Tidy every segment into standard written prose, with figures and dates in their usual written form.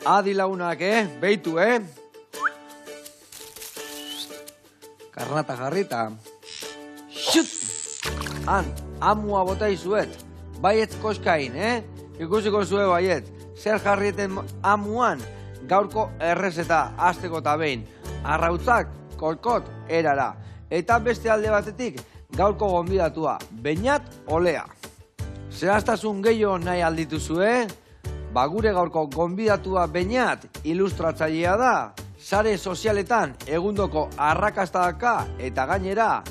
Adi lagunak, beitu, Karnata jarrita. Xut! Han, amua bota izuet. Baiet koskain, Ikusiko zue baiet. Zer jarrieten amuan, gaurko errezeta azteko eta behin. Arrautzak, kokot, erara. Eta beste alde batetik, gaurko gonbidatua, Beñat Olea. Zehaztasun gehiago nahi aldituzue, gure gaurko gonbidatua Beñat ilustratzailea da, sare sozialetan egundoko arrakastadaka eta gainera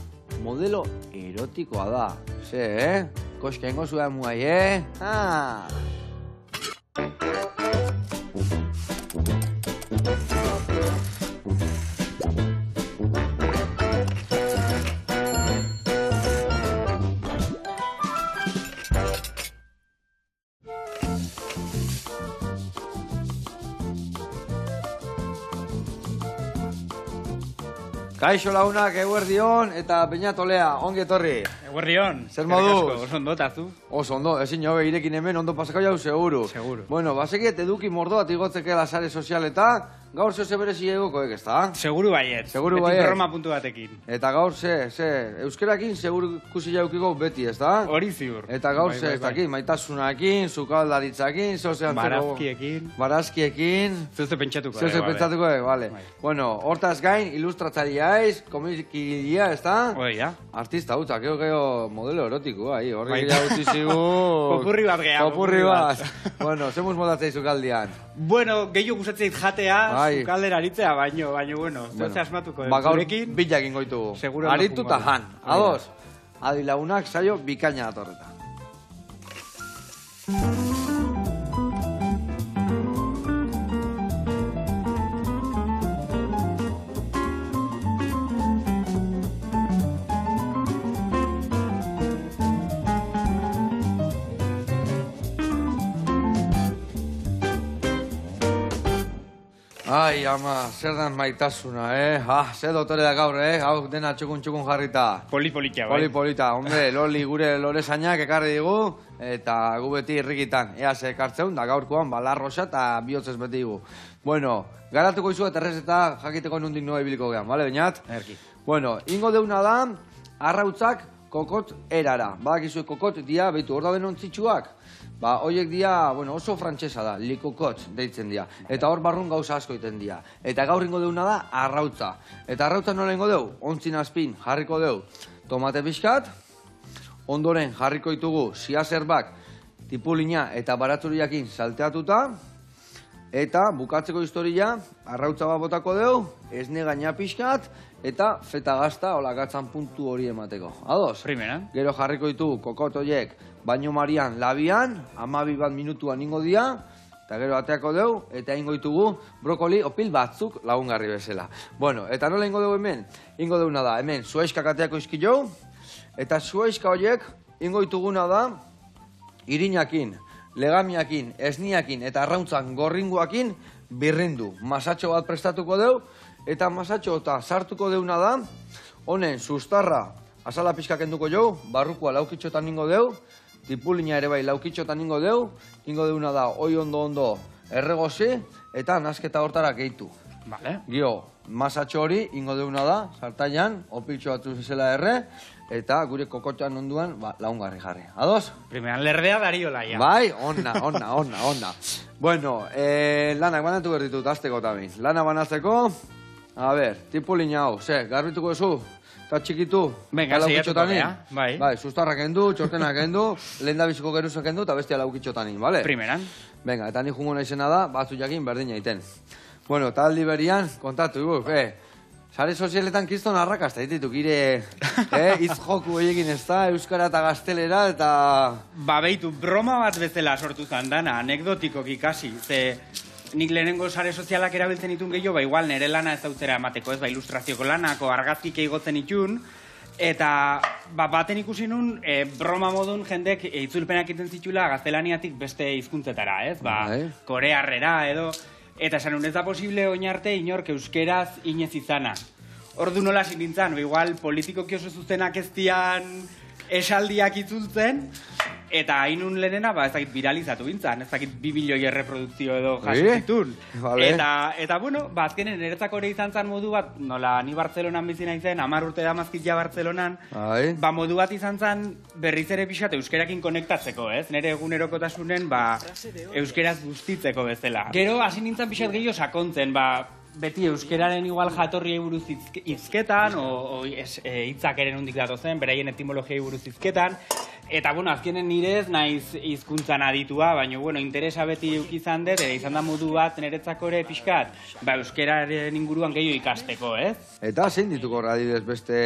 modelo erotikoa da. Ze, Koska ingo zuen muai, Kaixo lagunak, eguerdion eta Beñat Olea, ongi etorri. Eguerdion. Zer moduz? Oso ondo, eta zu? Oso ondo, ezin jobe irekin hemen ondo pasako jau, seguru. Seguru. Bueno, basekiet eduki mordoa tigotzekela sare sozialeta, gaur zeo berezi egoko, ezta? Seguru baiet. Seguru baiet. Beti broma puntu batekin. Eta gaur euskerakin seguru ikusi jaukiko beti, ezta? Hori ziur. Eta gaur ez dakit, maitasunakin, sukaldaritzakin, Barazkiekin. Barazkiekin. Zeuze pentsatuko. Zeuze pentsatuko, bale. Bueno, hortaz gain, ilustratzailea aiz, komikilea, ezta? Hoi, ja. Artista hutza, geho modelo erotiko, horri gila utzi zigu... Popurri bat gehiago. Popurri bat. Bueno, zemuz modatzei zukaldian. Bueno, gehiago gustatzeit jatea, zukaldera aritzea, baino, bueno, zeuze asmatuko. Gaur bila egin goitugu. Aritu eta jan. Ados, adi lagunak saio bikaina datorreta. Ai, ama, zer dan maitasuna, ze dotore da gaur, hau dena txukun jarrita. Polipolita, bai. Polipolita, hombre, loli gure loresainak ekarri digu, eta gu beti irrikitan, ze ekartzeun, da gaurkoan balarrosa eta bihotzez beti digu. Bueno, garatuko izu eta errezeta jakiteko nundik noa ibiliko gehan, bale, Beñat? Erki. Bueno, ingo deuna da, arrautzak kokot erara. Badakizu kokot dia, behitu, hor da benontzitsuak. Hoiek dia, oso frantsesa da, likokot deitzen dia. Eta hor barrun gauza asko iten dia. Eta gaur ingo deuna da, arrautza. Eta arrautza nola ingo deu? Ontzin azpin jarriko deu tomate pixkat, ondoren jarriko ditugu siazerbak, tipulina eta baratzuriakin salteatuta, eta bukatzeko historia, arrautza bat botako deu, esne gaina pixkat, eta feta gazta olakatzan puntu hori emateko. Ados? Primera. Gero jarriko ditugu kokot horiek baino marian labian, 12 minutuan ingo dia, eta gero ateako deu, eta ingo ditugu brokoli opil batzuk lagungarri bezala. Bueno, eta nola ingo deu hemen? Ingo deuna da, hemen zuaiskak ateako izkilou, eta zuaiska horiek ingo dituguna da irinakin, legamiakin, esniakin eta arrauntzan gorringuakin birrindu. Masatxo bat prestatuko deu, eta masatxo eta sartuko deuna da, honen sustarra azala pixka kenduko jau, barrukua laukitxotan ingo deu, tipulina ere bai laukitxotan ingo deuna da, oi ondo erregozi, eta nasketa hortara gehitu. Vale. Gio, masatxo hori ingo deuna da, sartaian, opiltxo batzu zizela erre, eta gure kokotxoan onduan laungarri jarri. Ados? Primeran lerdea dariola, ja. Bai, onna. Bueno, lanak banatu berditut, azteko tabi. Lana banatzeko, a ber, tipulina hau, garbituko zu? Eta txikitu, laukitxotanin. Bai, sustarrak endu, txortenak endu, lehen da biziko geruzak endu, eta bestia laukitxotanin, bale? Primeran. Venga, eta ni jungo naizena da, batzu jakin berdina iten. Bueno, eta aldi berian, kontatu, sare sozialetan kriston arrakasta, dituk, ire, izjoku egin ez da, euskara eta gaztelera, eta... Beitu, broma bat bezala sortu zandana, anekdotikok ikasi, ze... Nik lehenengo sare sozialak erabiltzen itun gehiago, igual nire lana ez dautzera emateko, ilustrazioko lanako argazkik egotzen itun, eta baten ikusi nun, broma modun jendek itzulpenak iten zitula gaztelaniatik beste hizkuntzetara, korearrera edo, eta esan nun ez da posible oinarte inork euskeraz inez izana. Ordu nola sinintzan, igual politikoki oso zuzenak ez dian esaldiak itzultzen, Eta hainun lehenena, ez dakit viralizatu gintzan, ez dakit 2 milioi erreprodukzio edo jaso zitun. Vale. Eta bueno, azkenen niretzako ere izan zan modu bat, nola ni Bartzelonan bizi naizen, 10 urte damazkit ja Bartzelonan, modu bat izan zan berriz ere pixat euskerakin konektatzeko, ez? Nire egunerokotasunen, euskeraz bustitzeko bezala. Gero, hasi nintzen pixat gehiago sakontzen, beti euskeraren igual jatorriei buruz hizketan, o hitzak ere nondik datozen, beraien etimologiei buruz hizketan, eta, bueno, azkenen nirez naiz hizkuntzan aditua, baina, bueno, interesa beti eukizan dut, izan da modu bat niretzako ere pixkat, euskeraren inguruan gehiago ikasteko, ez? Eta zein dituko adibidez beste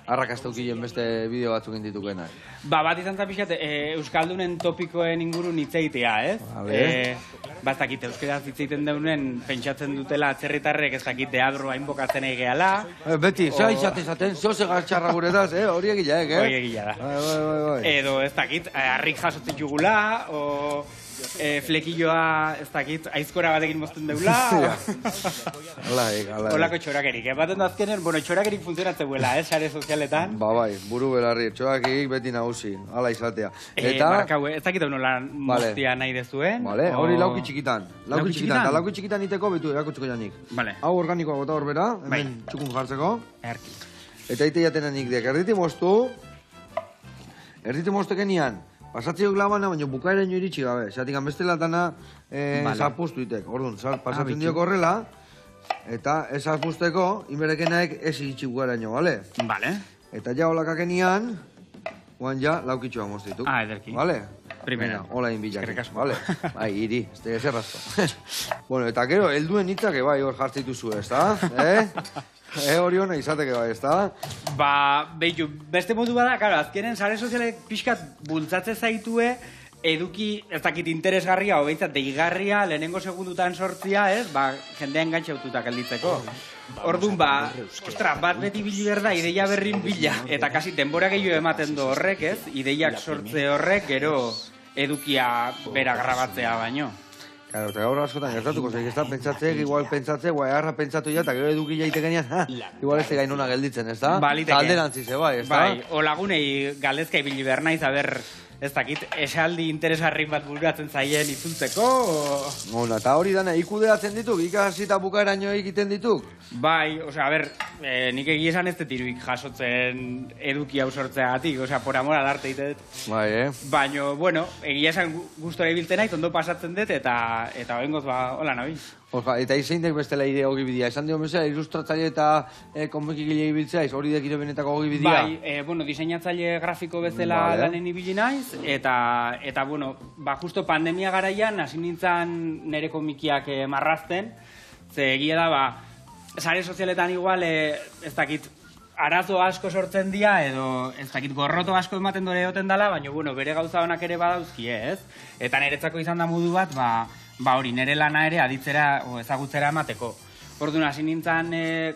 arrakastaukilen beste bideo batzuk ditukenak? Bat izan za pixkat, euskaldunen topikoen ingurun hitzeitea, ez? Ez dakit, euskeraz hitzeiten deunen pentsatzen dutela atzerritarrek ez dakit deabro hainbokatzen egeala. Beti, zea izaten, zeo segartxarra guretaz, hori egileak, Hori egila da. Edo ez dakit, harrik jasotzen jugula, o flekilloa, ez dakit, aizkora batekin mozten deula. Olako txorakerik, baten azkenen, txorakerik funtzionatzen buela, sare sozialetan. Bai, buru belarri, txorakerik beti nagusi, ala izatea. Markau, ez dakit nola moztia nahi dezuen. Hori lauki txikitan. Eta lauki txikitan iteko, betu, erakutsuko janik. Hau organikoa bota horbera, hemen txukun jartzeko. Eta ite jaten nik dek, erditi moztu kenian. Pasatzeok labana, baina bukaeraino iritsi gabe. Zatik, bestela dana zarpustu itek. Orduan, pasatzen diok horrela, eta ez zarpusteko, inberekenaek ez iritsi bukaeraino, bale? Bale. Eta ja holakakenian, guan ja laukitxoa moztituk. Ederki. Bale? Primera. Hola inbilak. Bale? Bai, iri, ez da eserrazko. Bueno, eta gero, helduen hitzak, bai, hor jartzitu zu, ez da? Hori hona izateke bai, ez da? Behitu, beste modu bada, karo, azkenen sare sozialek pixkat bultzatze zaitue, eduki, ez dakit interesgarria, behintzat deigarria, lehenengo segundutan sortzia, ez? Jendea engantxaututak alditzeko. Orduan, bat beti bili berda, ideia berrin bila, eta kasi denbora gehiago ematen du horrek, ez? Ideiak sortze horrek, gero edukia bera grabatzea baino. Claro, eta gaur askotan gertatuko, zeik ez da pentsatzeek, igual pentsatze, guai harra pentsatu ja, eta gero eduki jaite genean, igual ez da gainuna gelditzen, ez da? Alderantziz, bai, ez da? Bai, o lagunei galdezka ibili behar naiz, ez dakit, esaldi interesgarri bat burgatzen zaien itzultzeko, Bona, eta hori dana, ikudeatzen dituk, ikasi eta bukaeraino egiten dituk? Bai, nik egia esan ez detiruik jasotzen eduki hau sortzeagatik, por amor al arte itet. Bai, Baina, bueno, egia esan gustora ibiltzen naiz, ondo pasatzen dut, eta oengoz, hola nabi. Eta izeindek bestela ide hogi bidea, esan dio bezala, ilustratzaile eta komikigile ibiltzaiz, hori dekire benetako hogi bidea? Bai, diseinatzaile grafiko bezala lanen ibili naiz, eta justo pandemia garaian, hasi nintzen nire komikiak marrazten, ze egia da, sare sozialetan igual, ez dakit, arazo asko sortzen dira, edo ez dakit gorroto asko ematen dure egoten dela, baina, bere gauza honak ere badauzki, ez? Eta niretzako izan da modu bat, hori, nire lana ere aditzera, ezagutzera emateko. Orduan, hasi nintzen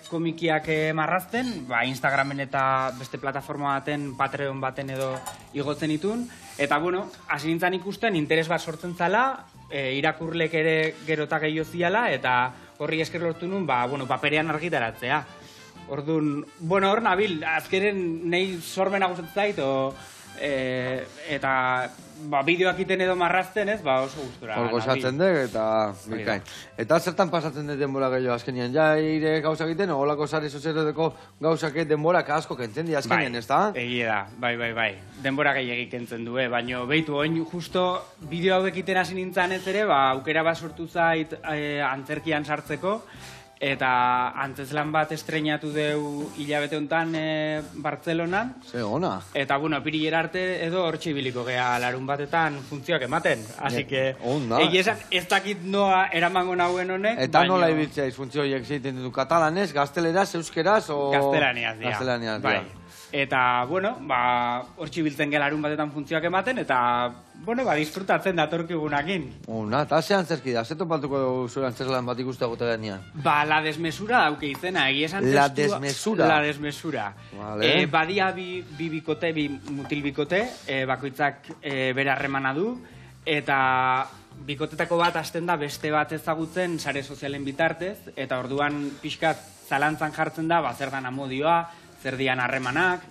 komikiak marrazten, Instagramen eta beste plataforma baten, Patreon baten edo igotzen itun, eta, hasi nintzen ikusten, interes bat sortzen zala, irakurlek ere gerota gehiago ziala, eta horri esker lortu nun, paperean argitaratzea. Orduan, hor nabil, azkeren nahi sormena gustatzen zait, eta bideoak iten edo marrazten, ez, oso gustura. Hor gozatzen dek, eta bikain. Eta zertan pasatzen dut denbora gehiago azkenian? Ja, ire gauza egiten, holako sare sozialeteko gauzak denborak asko kentzen di azkenian, ez da? Egia da, bai. Denbora gehiagik kentzen du, baina behitu, oin justo bideo hauek iten hasi nintzen ez ere, aukera bat sortu zait antzerkian sartzeko, eta antzeslan bat estreinatu deu hilabete honetan Bartzelonan. Ze ona. Eta, pirilera arte edo hortxe ibiliko gea larun batetan funtzioak ematen. Así que, egia esan, ez dakit noa eramango nahuen honek. Eta nola ibiltzea funtzio horiek zeiten ditu katalanez, gazteleraz, euskeraz, o... Gaztelaniaz dira. Eta, hortxe ibiltzen gea larun batetan funtzioak ematen, eta, disfrutatzen datorkigunakin. Eta zehan zerki da, zeto paltuko zure antzeslan bat ikuste agote genean? La desmesura dauke izena, egia esan La desmesura? La desmesura. Badia bi bikote, bi mutil bikote, bakoitzak bere harremana du, eta bikotetako bat hasten da beste bat ezagutzen sare sozialen bitartez, eta orduan pixkat zalantzan jartzen da, zer dan amodioa, zer dian harremanak,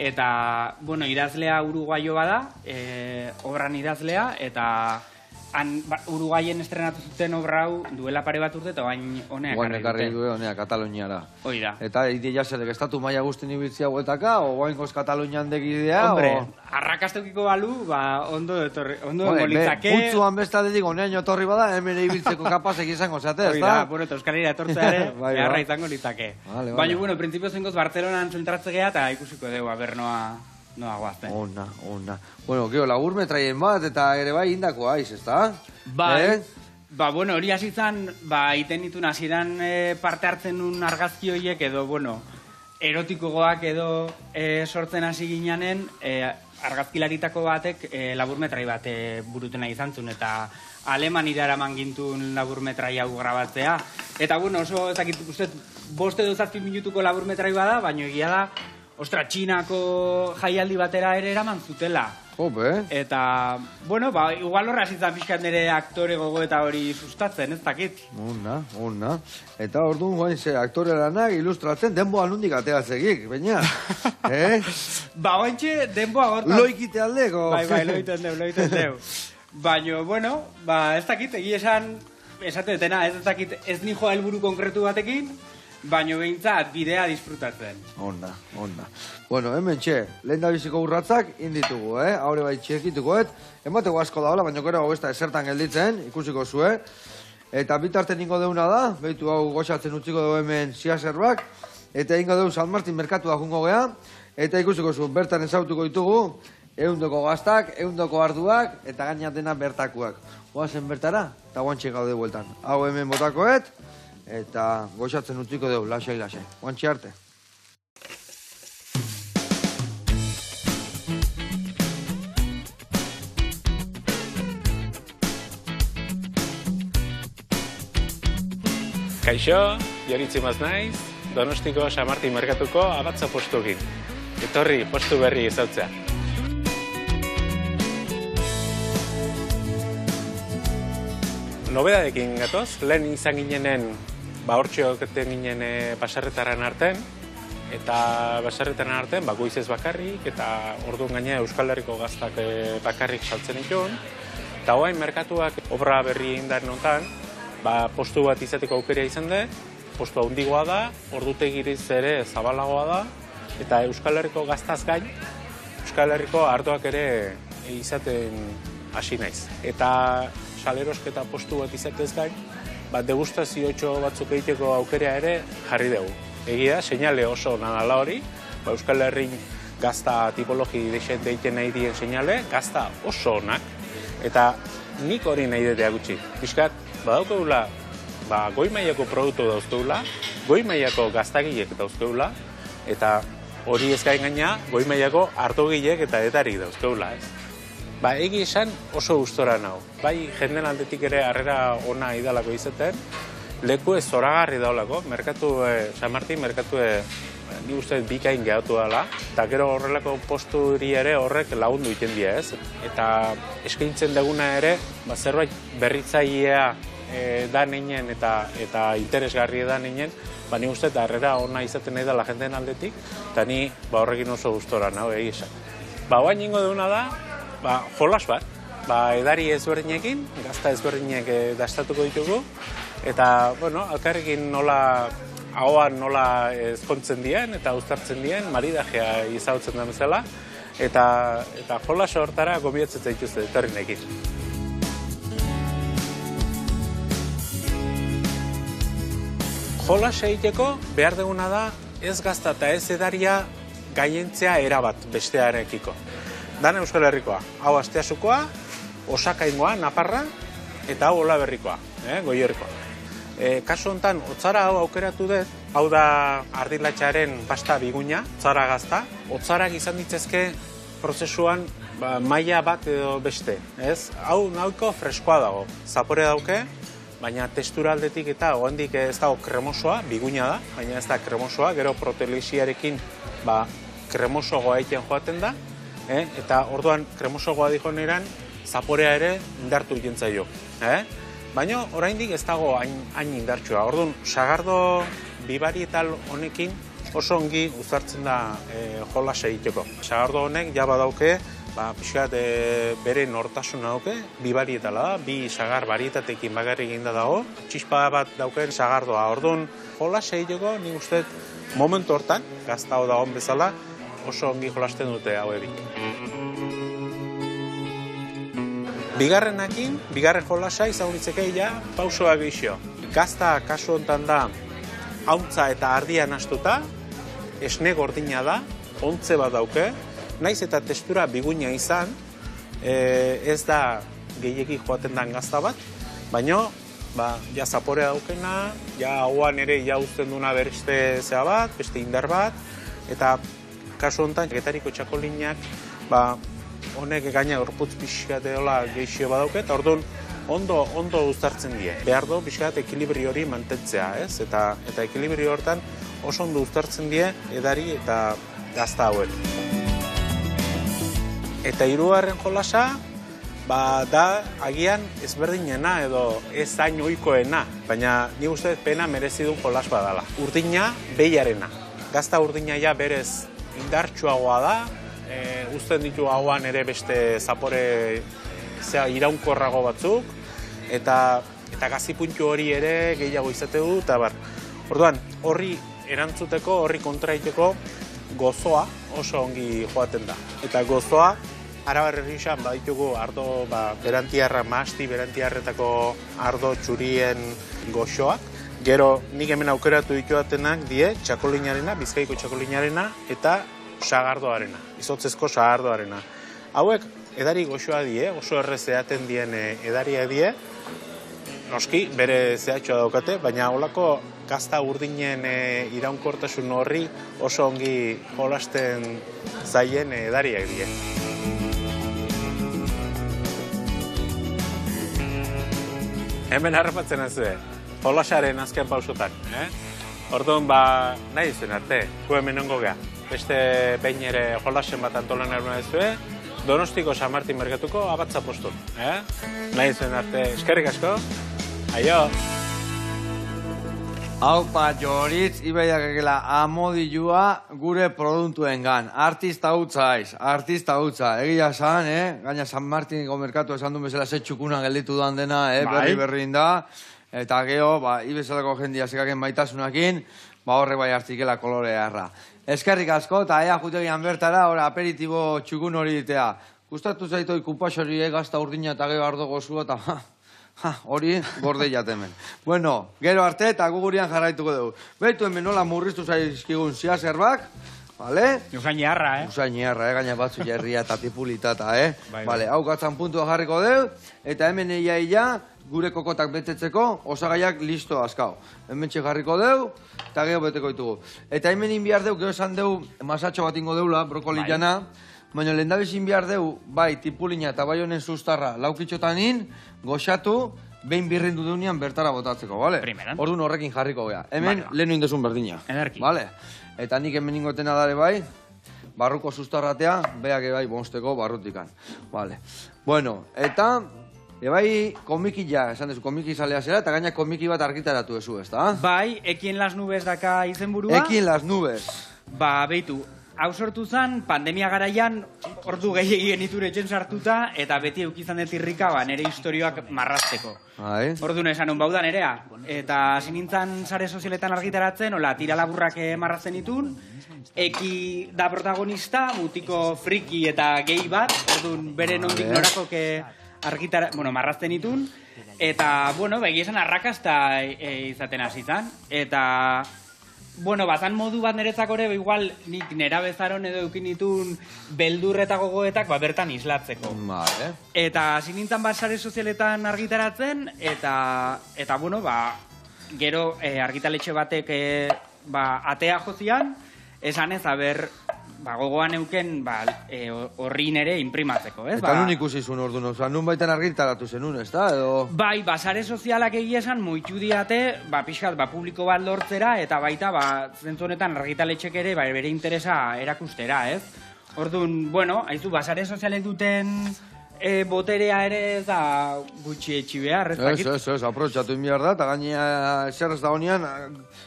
eta, bueno, idazlea uruguaio bada, obran idazlea, eta Uruguaien estrenatu zuten obra hau duela pare bat urte, eta bain honeak ekarri dute. Honea, Kataluniara. Hoi da. Eta ideia zerek, estatu maia guztien ibiltzia huetaka, o guainkoz Katalunian degidea, Hombre, arrakastukiko balu, ondo litzake. Putzuan bestadetik honean otorri bada, hemen ibiltzeko kapazek izango zate, ez da? Hoi da, bueno, eta Euskal Herria etortzea ere, beharra izango litzake. Baina, bueno, prinsipio zengoz Bartzelonan zentratze geha, eta ikusiko dugu, noa guazten. Ona. Bueno, gero, laburme traien bat, eta ere bai indako aiz, ez da? Bueno, hori hasi zan, iten ditun hasieran parte hartzen nun argazki horiek edo, bueno, erotikogoak edo sortzen hasi ginanen, argazkilaritako batek laburmetrai bat burutena izan zuen, eta Alemanira eraman gintun laburmetrai hau grabatzea. Eta, bueno, oso, ezakit, uste, 5 edo 7 minutuko laburmetrai bada, baina egia da, ostra, Txinako jaialdi batera ere eraman zutela. Hobe. Eta, bueno, igual horra zitzan pixkat nire aktore gogo eta hori sustatzen, ez dakit. Ona. Eta orduan guain ze aktore lanak ilustratzen denboa nundik ateatzegik, baina. Ointxe denboa gortan. Loikite aldeko. Bai, loiten deu. Baina, bueno, ez dakit, esate detena, ez dakit, ez nijoa helburu konkretu batekin, baina behintzat bidea disfrutatzen. Ona. Bueno, hemen lehen da biziko urratzak inditugu, haure bai txekitukoet. Emateko asko daola, baina gero hau ez da esertan gelditzen, ikusiko zue. Eta bitarten ingo deuna da, behitu hau goxatzen utziko dugu hemen siaserbak. Eta ingo dugu San Martin merkatua jungo gea. Eta ikusiko zu, bertan ezautuko ditugu, 100 gaztak, 100 arduak, eta gaina dena bertakuak. Oazen bertara, eta guantxe gaude bueltan. Hau hemen botakoet, eta goxatzen utziko dugu, lasai. Guantxe arte. Kaixo, Joritzi Maz naiz, Donostiko San Martin merkatuko abatza postuekin. Etorri, postu berri ezautzea. Nobedadekin gatoz, lehen izan ginenen, hortxeok ginen basarretaren arten, eta basarretaren arten, goizez bakarrik, eta orduan gaine Euskal Herriko gaztak bakarrik saltzen dituen. Eta hoain merkatuak obra berri indaren honetan, postu bat izateko aukera izan da, postu handigoa da, ordutegiriz ere zabalagoa da, eta Euskal Herriko gaztaz gain, Euskal Herriko ardoak ere izaten hasi naiz. Eta salerosketa postu bat izatez gain, degustaziotxo batzuk egiteko aukera ere jarri dugu. Egia, seinale oso nadala hori, Euskal Herri gazta tipologi egiten nahi dien seinale, gazta oso onak, eta nik hori nahi detea gutxi. Piskat, badaukagula, goi mailako produktu dauzkeula, goi mailako gaztagilek dauzkeula, eta hori ez gain gaina, goi mailako hartogilek eta etarik dauzkeula, ez? Egi esan oso gustora nau. Bai, jenden aldetik ere harrera ona idalako izaten, leku ez zoragarri daulako, San Martin merkatu ni uste bikain gehatu dela, eta gero horrelako posturi ere horrek lagundu iten dira, ez? Eta eskaintzen duguna ere, zerbait berritzailea da neinen eta interesgarri da neinen, ni uste eta harrera ona izaten nahi dela jenden aldetik, eta ni horrekin oso gustora nau, esan. Oain ingo duguna da, jolas bat, edari ezberdinekin, gazta ezberdinek dastatuko ditugu, eta, alkarrekin ahoan nola ezkontzen dien eta uztartzen dien, maridajea izautzen da bezala, eta jolas hortara gobiatzen zaituzte etorrinekin. Jolas egiteko behar duguna da ez gazta eta ez edaria gaientzea erabat bestearekiko. Dan Euskal Herrikoa, hau Asteasukoa, Osakaingoa, Naparra, eta hau Olaberrikoa, Goierrikoa. Kasu honetan, otzara hau aukeratu dut, hau da ardilatxaren pasta biguina, otzara gazta. Otzarak izan ditzezke prozesuan maila bat edo beste, ez? Hau nahiko freskoa dago, zapore dauke, baina testura aldetik eta oandik ez dago kremosoa, biguina da, baina ez da kremosoa, gero proteolisiarekin kremosoagoa egiten joaten da, eta orduan kremosoagoa dihoneran zaporea ere indartu egiten zaio. Baina oraindik ez dago hain indartsua. Orduan, sagardo bibarietal honekin oso ongi uzartzen da jolasa egiteko. Sagardo honek ja badauke, pixkat bere nortasuna dauke, bi barietala da, bi sagar barietatekin bakarrik eginda dago, txispa bat dauken sagardoa. Orduan, jolasa egiteko, nik uste momentu hortan, gaztao da hon bezala, oso ongi jolasten dute hauebik. Bigarrenakin, bigarren jolasa izan ditzeke pausoa gehixo. Gazta kasu honetan da, hauntza eta ardia nahastuta, esne gordina da, ontze bat dauke, naiz eta testura biguina izan, ez da gehiegi joaten den gazta bat, baina ja zaporea daukena, ja hauan ere ja uzten duna beste zea bat, beste indar bat, eta kasu honetan, getariko txakolinak, honek gaina gorputz pixkat edola gehixio badauke, eta orduan ondo uztartzen die. Behar du pixkat ekilibri hori mantentzea, ez? Eta ekilibri hortan oso ondo uztartzen die edari eta gazta hauek. Eta hirugarren jolasa, da agian ezberdinena edo ez hain ohikoena, baina nik uste pena merezi duen jolas badala. Urdina behiarena. Gazta urdina ja berez indartsuagoa da, uzten ditu hauan ere beste zapore iraunkorrago batzuk, eta gazi puntu hori ere gehiago izate du, eta orduan, horri erantzuteko, horri kontraiteko gozoa oso ongi joaten da. Eta gozoa, Arabar herrixan baditugu ardo berantiarra, masti berantiarretako ardo txurien goxoak. Gero nik hemen aukeratu dituatenak die txakolinarena, Bizkaiko txakolinarena eta sagardoarena, izotzezko sagardoarena. Hauek edari goxoa die, oso errez edaten dien edaria die, noski bere zehatxoa daukate, baina holako gazta urdinen iraunkortasun horri oso ongi jolasten zaien edariak die. Hemen harrapatzen ez jolasaren azken pausotan. Orduan, nahi zuen arte, gu hemen ongo geha. Beste behin ere jolasen bat antolan eruna dezue, Donostiko San Martin merkatuko abatza postun. Nahi zuen arte, eskerrik asko, aio! Haupa, Joritz, ibaiak egela amodilua gure produktuengan. Artista hutza. Egia esan, gaina San Martiniko merkatu esan duen bezala txukunan gelditu duan dena, berri da. Eta geho, ibezalako jendia zekaken maitasunakin, horrek bai hartzikela kolorea erra. Eskerrik asko, eta ea jutegian bertara, aperitibo txukun hori ditea. Gustatu zaitoi kupaxori gazta urdina eta geho ardo gozua, eta hori gorde jatemen. Bueno, gero arte eta gugurian jarraituko dugu. Beitu hemen nola murriztu zaizkigun ziazerbak, bale? Usaini harra, Usaini harra, gaina batzu jarria eta tipulitata, Bale, hau gatzan puntua jarriko dugu, eta hemen ia gure kokotak betetzeko, osagaiak listo azkau. Hemen jarriko dugu, eta geho beteko ditugu. Eta hemen inbiar dugu, geho esan dugu, masatxo bat ingo deula, brokoli jana, baina lehendabiz inbiar dugu, bai, tipulina eta bai honen sustarra laukitxotanin, goxatu, behin birrindu deunean bertara botatzeko, bale? Orduan horrekin jarriko geha. Hemen lehenu indezun berdina. Ederki. Bale? Eta nik hemen ingotena dare bai, barruko sustarratea, beak bai bonsteko barrutikan. Bale. Bueno, eta ebai komiki esan dezu, komiki zalea zera, eta gaina komiki bat argitaratu ezu, ez da? Bai, Ekien las nubes daka izenburua. Ekien las nubes. Beitu, hau sortu zen, pandemia garaian, ordu gehiagi geniture etxen sartuta, eta beti eukizan dut irrika, nere historioak marrazteko. Orduan esan baudan erea. Eta hasi nintzen sare sozialetan argitaratzen, hola, tira laburrak marratzen ditun, Eki da protagonista, mutiko friki eta gehi bat, orduan bere nondik norakoke marrazten ditun, eta, begia esan arrakasta izaten hasi zan, eta, bazan modu bat niretzako ere, igual nik nera bezaron edo eukin ditun beldur eta gogoetak bertan islatzeko. Eta hasi nintzen sare sozialetan argitaratzen, eta gero argitaletxe batek atea jozian, esan ez, gogoan euken horrin ere imprimatzeko, ez? Eta nun ikusi zuen orduan, nun baitan argitaratu zenun, ez da? Bai, sare sozialak egia esan moitu diate, pixkat, publiko bat lortzera, eta baita, zentzu honetan argitaletxek ere, bere interesa erakustera, ez? Orduan, haizu, sare sozialek duten boterea ere ez da gutxi etxi behar, ez dakit? Ez, aprotxatu inbiar da, eta gainea zer ez da honean,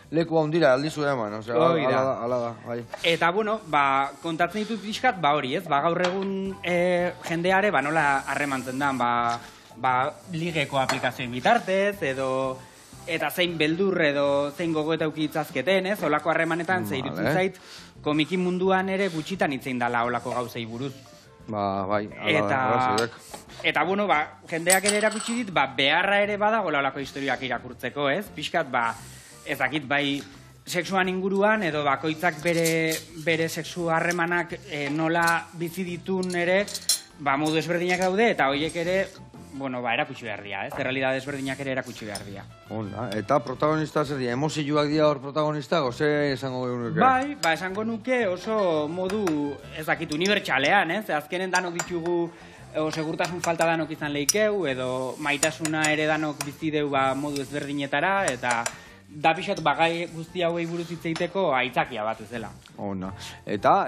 leku handira aldizu eman, ala da, bai. Eta, bueno, kontatzen ditut pixkat, hori, ez? Gaur egun jendeare, nola harremantzen da, ligeko aplikazioen bitartez, eta zein beldur edo zein gogoeta ukitzazketen, ez? Olako harremanetan, zeirutzen zait, komiki munduan ere gutxitan itzein dala olako gauzei buruz. Bai, ala da, Eta, bueno, jendeak ere erakutsi dit, beharra ere badagoela olako historiak irakurtzeko, ez? Pixkat, ez dakit, bai, sexuan inguruan, edo bakoitzak bere sexu harremanak nola bizi ditun ere, modu ezberdinak daude, eta horiek ere, erakutsi behar dira, ez? Errealidade ezberdinak ere erakutsi behar dira. Eta protagonista zer dira, emozioak dira hor protagonista, oze esango nuke? Bai, esango nuke oso modu, ez dakit, unibertsalean, ez? Azkenen danok ditugu, segurtasun falta danok izan lehikeu, edo maitasuna ere danok bizideu modu ezberdinetara, eta da pixat bagai guzti hauei buruz hitz egiteko aitzakia bat ez dela. Eta,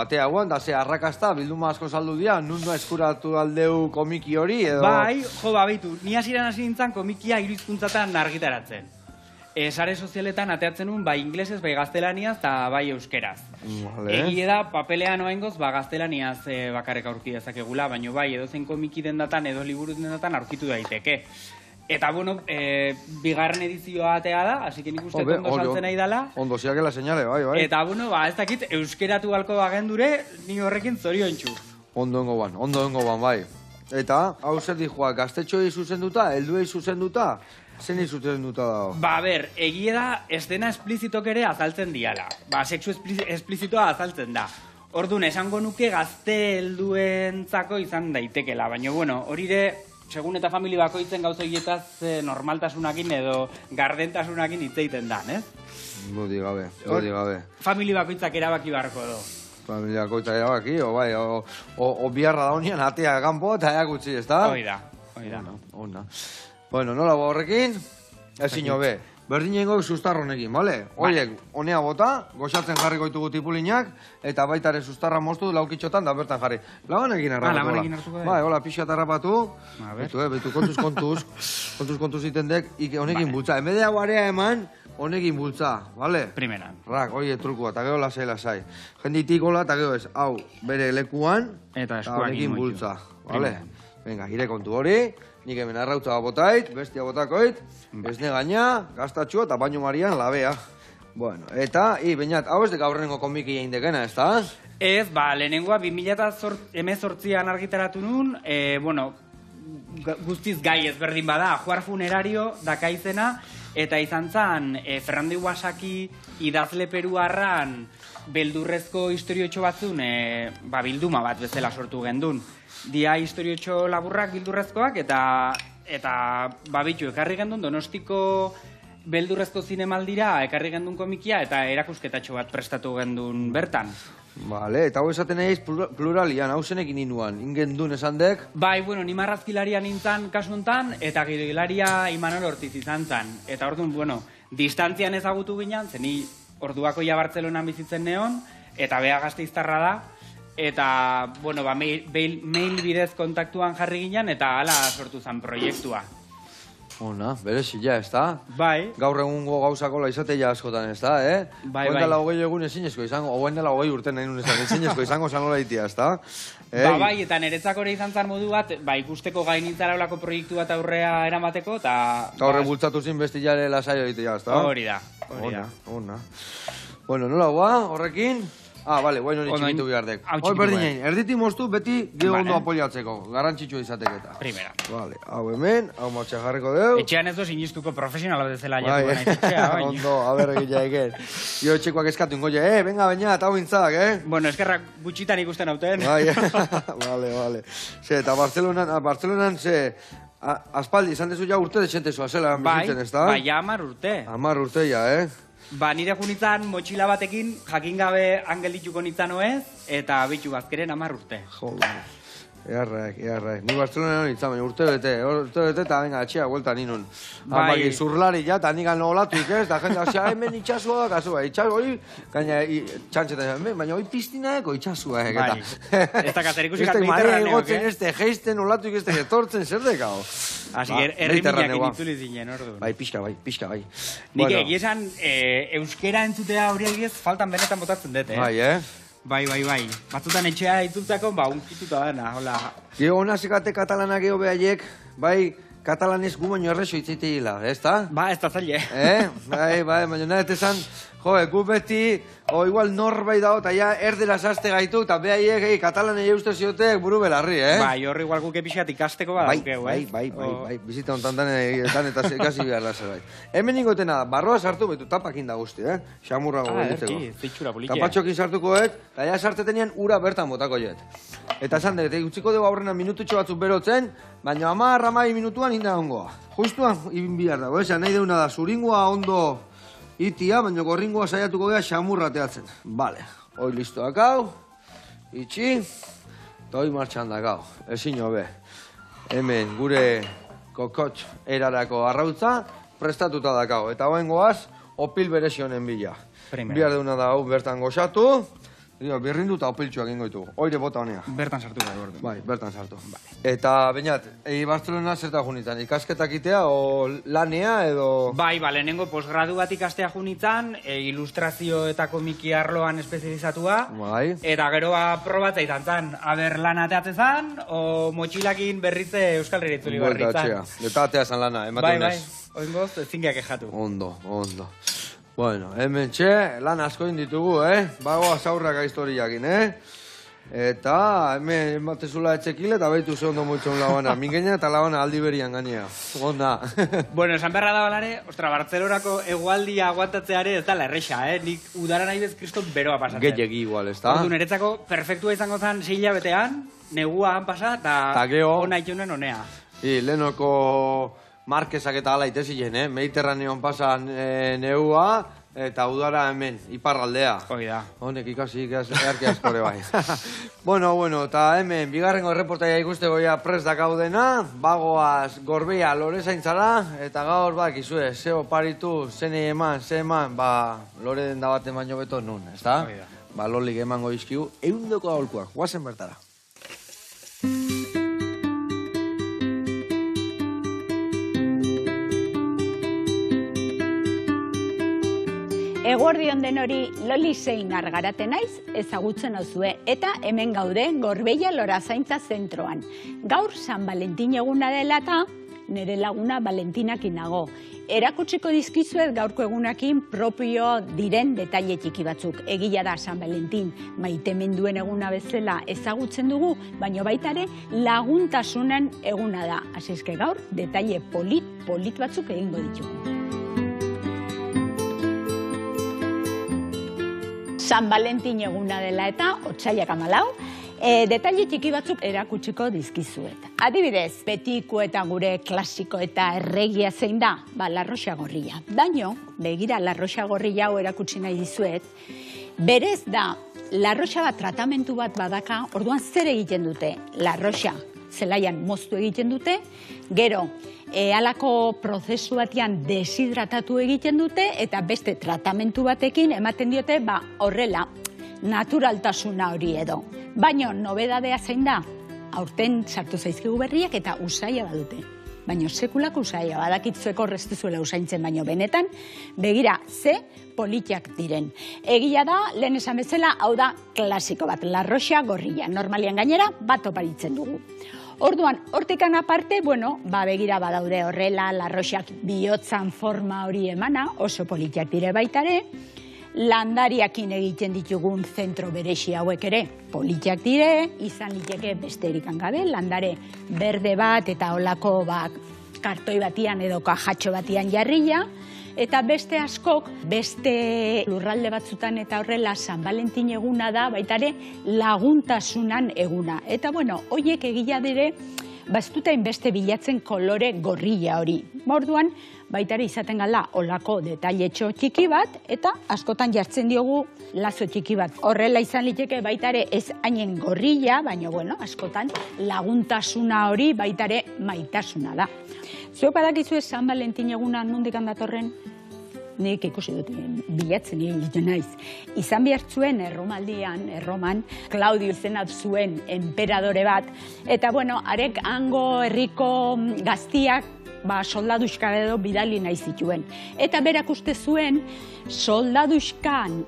ate hauan, da ze arrakasta, bilduma asko saldu dira, nundu eskuratu aldeu komiki hori, edo... Bai, baitu, ni hasieran hasi nintzen komikia 3 hizkuntzatan argitaratzen. Sare sozialetan ateatzen nun, bai inglesez, bai gaztelaniaz, eta bai euskeraz. Egie da, papelean oaingoz, gaztelaniaz bakarrik aurki dezakegula, baina bai, edozein komiki dendatan, edo liburu dendatan aurkitu daiteke. Eta, bigarren edizioa atea da, así que nik uste ondo saltzen nahi dala. Ondo, ziakela señale, bai. Eta, ez dakit, euskeratu balko bagendure, ni horrekin zoriontxu. Ondo hongo bai. Eta, hau zer dijoa, gaztetxoei zuzenduta, helduei zuzenduta, zen zuzenduta dago? Egie da, estena esplizitok ere azaltzen diala. Sexu esplizitoa azaltzen da. Orduan, esango nuke gazte helduentzako izan daitekela, baina, hori ere, segun eta familia bakoitzen gauza horietaz normaltasunakin edo gardentasunakin hitz egiten da, ez? Dudi gabe. Familia bakoitzak erabaki beharko do. Familia bakoitzak erabaki, o biharra da honean atea ganpo eta eakutsi, ez da? Hoi da. Bueno, nola horrekin? Ezin hobe. Berdin egingo sustarro honekin, bale? Oiek, honea bota, goxatzen jarri goitugu tipulinak, eta baita ere sustarra moztu laukitxotan da bertan jarri. Labanekin harrapatu. Labanekin hartuko da. Bai, hola, pixat harrapatu. Betu, kontuz itendek, honekin bultza. Emede hau area eman, honekin bultza, bale? Primeran. Rak, oie, trukua, eta gero lasai. Jenditik hola, eta gero ez, hau, bere lekuan, eta honekin bultza, bale? Venga, ire kontu hori. Nik hemen arrautza botait, bestia botakoit, esne gaina, gaztatxua eta baino marian labea. Bueno, eta, bainat, hau ez de gaurrengo komiki egin dekena, ez da? Ez, lehenengoa 2018an argitaratu nun, guztiz gai ezberdin bada, Juar Funerario dakaizena, eta izan zan, Fernando Iwasaki idazle peruarran beldurrezko historiotxo batzun, bilduma bat bezala sortu gendun. Dia historiotxo laburrak bildurrezkoak, eta babitu, ekarri gendun Donostiko beldurrezko zinemaldira, ekarri gendun komikia, eta erakusketatxo bat prestatu gendun bertan. Bale, eta hau esaten egin pluralian, hau zenekin inuan, ingendun esan dek? Bai, ni marrazkilaria nintzen kasu honetan, eta gidoilaria Imanol Ortiz izan zen. Eta orduan, distantzian ezagutu ginen, zeni orduako ja Bartzelonan bizitzen neon, eta bea Gasteiztarra da, eta, mail bidez kontaktuan jarri ginen, eta hala sortu zen proiektua. Ona, berezila, ez da? Bai. Gaur egungo gauzakola izateia askotan, ez da, Bai. Oen dela 20 egun ezinezko izango, oen dela 20 urte nahi nun ezinezko izango zanola itia, ez da? Bai, eta niretzako ere izan zan modu bat, ikusteko gainitzara olako proiektu bat aurrea eramateko, eta... Gaur bultzatu zin bestillare lasai horitea, ez da? Hori da. Ona. Bueno, nola guá, horrekin? Bale, guain hori txikitu bihardek. Hoi berdin erditi moztu beti gero ondo apoiatzeko, garrantzitsua izateketa. Primera. Vale, hau hemen, hau matxa jarriko deu. Etxean ez doz inistuko profesionala bezala jatu gana etxea, baina. Ondo, egila egen. Jo etxekoak eskatu ingo, venga, baina, eta hau intzak, Bueno, eskerrak gutxitan ikusten hauten. Bai, vale. Eta Bartzelonan, aspaldi, izan dezu ja urte dexentezua zela bizitzen, ez da? Bai, ja 10 urte. 10 urte ja, Nire junitzen motxila batekin, jakin gabe angel dituko nintzen oez, eta bitu bazkeren 10 urte. Joder. Ni Bartzelonan nintzen, baina urte bete, eta venga, atxea, guelta ninun. Bai. Zurlari ja, eta nigan olatuik ez, eta jende, osea, hemen itxasua da, kasu, itxasua hori, gaina, txantxetan, baina hori piztinaeko itxasua, Bai. Ez da kazer ikusi Este Mediterraneoak, egotzen, este geisten, olatuik, este getortzen, zer dekao. Asi, erriminak inituli zinen, orduan. Bai, pixka bai. Nik egizan, euskera entzutea hori egiz, faltan benetan botatzen dut, Bai. Batzutan etxea itzultzako, unkituta dana, hola. Gero hona zekate katalanak geho behaiek, bai, katalanez gu baino errexo itzaiteila, ez da? Ba, ez da zaila. Bai, baina nahet esan, gu beti, igual norbait dago, eta ja erderaz aste gaitu, eta behaiek, katalanei uste ziotek buru belarri, Bai, horri igual guke pixat ikasteko badaukeu, Bai, bizita hontan dan eta ikasi behar da zerbait. Hemen ingotena, barroa sartu, betu tapakin da guzti, xamurra gogoitzeko. Zitxura polikia. Tapatxokin sartuko eta ja sartetenean ura bertan botako jet. Eta esan dut, utziko dugu aurrena minututxo batzuk berotzen, baina 10-12 minutuan inda ongoa. Justuan ibin bihar dago, esan nahi deuna da, zuringoa ondo itia, baina gorringoa saiatuko gea xamurra teatzen. Bale, hoi listo dakau, itxi, eta hoi martxan dakau, ezin hobe. Hemen gure kokotx erarako arrautza prestatuta dakau, eta hoen goaz, opil berezionen bila. Bihar deuna da hau bertan goxatu, birrindu eta opiltxoak ingoitu. Oire bota honea. Bertan sartu da, ordu. Bai, bertan sartu. Eta, bainat, Barcelona zerta junitzen, ikasketak itea o lanea edo... Bai, lehenengo posgradu bat ikastea junitzen, ilustrazio eta komiki arloan espezializatua. Bai. Eta geroa probatza izan zen, aber lana ateatze zen, o motxilakin berritze Euskal Herria itzuli barri zen. Eta atea zan lana, ematen Bai, oingoz, zingiak ejatu. Ondo. Bueno, hemen lan asko inditugu, Bagoa zaurraka historiakin, Eta hemen ematezula etxekile eta baitu ze ondo moitzon labana. Mingena eta labana aldi berian gainea. Onda. Bueno, esan beharra da balare, Bartzelonako egualdia aguantatzeare ez dala erresa, Nik udara nahi bez kriston beroa pasatzen. Gehiegi igual, ez da? Ordu niretzako perfektua izango zen 6 hilabetean, negua han pasa, eta ona itunen honea. Lehenoko markesak eta ala itezilen, Mediterraneon pasan negua, eta udara hemen, iparraldea. Hoi da. Honek ikasi erki askore bai. Bueno, eta hemen, bigarrengo erreportaia ikusteko ja prest dakaudena, bagoaz Gorbea lore zaintzara, eta gaur izue, ze oparitu, zenei eman, lore den da baten baino beto nun, ez da? Hoi da. Lolik emango izkiu, eundoko aholkuak, guazen bertara. Eguerdion den hori Loli Zeinar garaten naiz ezagutzen auzue eta hemen gaude Gorbeia Lorazaintza zentroan. Gaur San Valentin eguna dela eta nire laguna Valentinakin nago. Erakutsiko dizkizuet gaurko egunakin propio diren detaile txiki batzuk. Egia da San Valentin maitemenduen eguna bezala ezagutzen dugu, baina baita ere laguntasunen eguna da. Así es que gaur detaile polit batzuk egingo ditugu. San Valentin eguna dela eta otsailak 14, detaile txiki batzuk erakutsiko dizkizuet. Adibidez, betiko eta gure klasiko eta erregia zein da, La Roxa Gorria. Baino, begira La Roxa Gorria hau erakutsi nahi dizuet, berez da, La Roxa bat tratamentu bat badaka, orduan zer egiten dute? La Roxa zelaian moztu egiten dute, gero, halako prozesu batean deshidratatu egiten dute eta beste tratamentu batekin ematen diote horrela naturaltasuna hori edo. Baina nobedadea zein da, aurten sartu zaizkigu berriak eta usaia badute. Baina sekulako usaia badakitzueko restezuela usaintzen, baino benetan, begira, ze politiak diren. Egia da, lehen esan bezala, hau da klasiko bat, La Roxa Gorria. Normalian gainera, bat oparitzen dugu. Orduan, hortikan aparte, begira badaude horrela, La Roxak bihotzan forma hori emana, oso politiak dire baitare, landariakin egiten ditugun zentro beresi hauek ere, politiak dire, izan liteke besterikan gabe, landare berde bat eta olako kartoi batian edo kajatxo batian jarria, eta beste askok, beste lurralde batzutan eta horrela San Valentin eguna da, baitare laguntasunan eguna. Eta hoiek egia dire, ez dute beste bilatzen kolore gorria hori. Orduan, baitare izaten gala olako detailetxo txiki bat, eta askotan jartzen diogu lazo txiki bat. Horrela izan liteke baitare ez hainen gorrilla, baina bueno, askotan laguntasuna hori baitare maitasuna da. Zuek badakizue San Valentin eguna nondik datorren? Nik ikusi dut bilatzen egiten naiz. Izan behartzuen Erroman, Claudio izena zuen enperadore bat, eta bueno, arek hango herriko gaztiak soldaduska edo bidali nahi zituen. Eta berak uste zuen, soldaduskan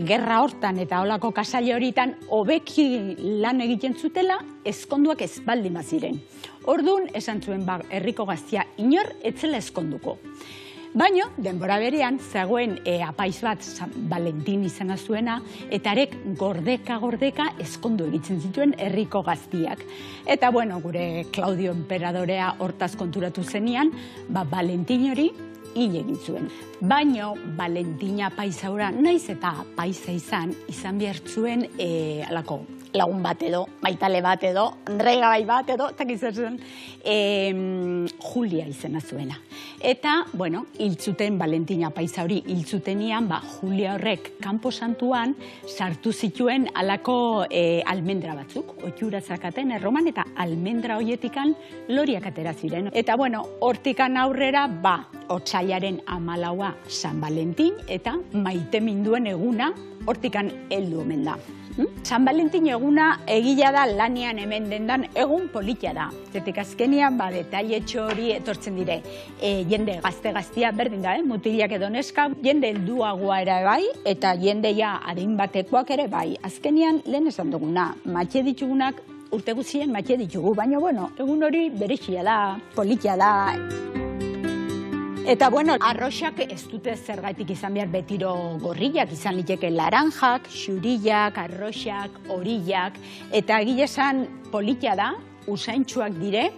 gerra hortan eta holako kasaile horitan hobeki lan egiten zutela, ezkonduak ez baldin baziren. Orduan, esan zuen herriko gaztia inor etzela ezkonduko. Baina, denbora berean, zegoen apaiz bat Valentin izena zuena, eta arek gordeka ezkondu egiten zituen herriko gaztiak. Eta, bueno, gure Claudio Emperadorea hortaz konturatu zenian, Valentin hori hil egin zuen. Baina, Valentina paisaura, naiz eta paisa izan behar zuen alako lagun bat edo, maitale bat edo, regai bat edo, eta gizatzen Julia izena zuena. Eta, bueno, hiltzuten Valentina paisa hori hiltzutenian, Julia horrek kanpo santuan sartu zituen alako almendra batzuk, otxura zakaten Erroman, eta almendra hoietikan loriak atera ziren. Eta, bueno, hortikan aurrera, otsailaren 14a San Valentin, eta maite minduen eguna hortikan heldu omen da. San Valentin eguna egila da lanean hemen dendan egun politia da. Zetik azkenian, detailetxo hori etortzen dire. Jende gazte-gaztia berdin da, mutilak edo neska, jende helduagoa ere bai, eta jende adin batekoak ere bai. Azkenian, lehen esan duguna, matxe ditugunak urte guzien matxe ditugu, baina, bueno, egun hori berexia da, politia da. Eta, bueno, arroxak ez dute zergatik izan behar betiro gorriak, izan liteke laranjak, xurillak, arroxak, orillak, eta egile esan politia da, usaintxuak dire,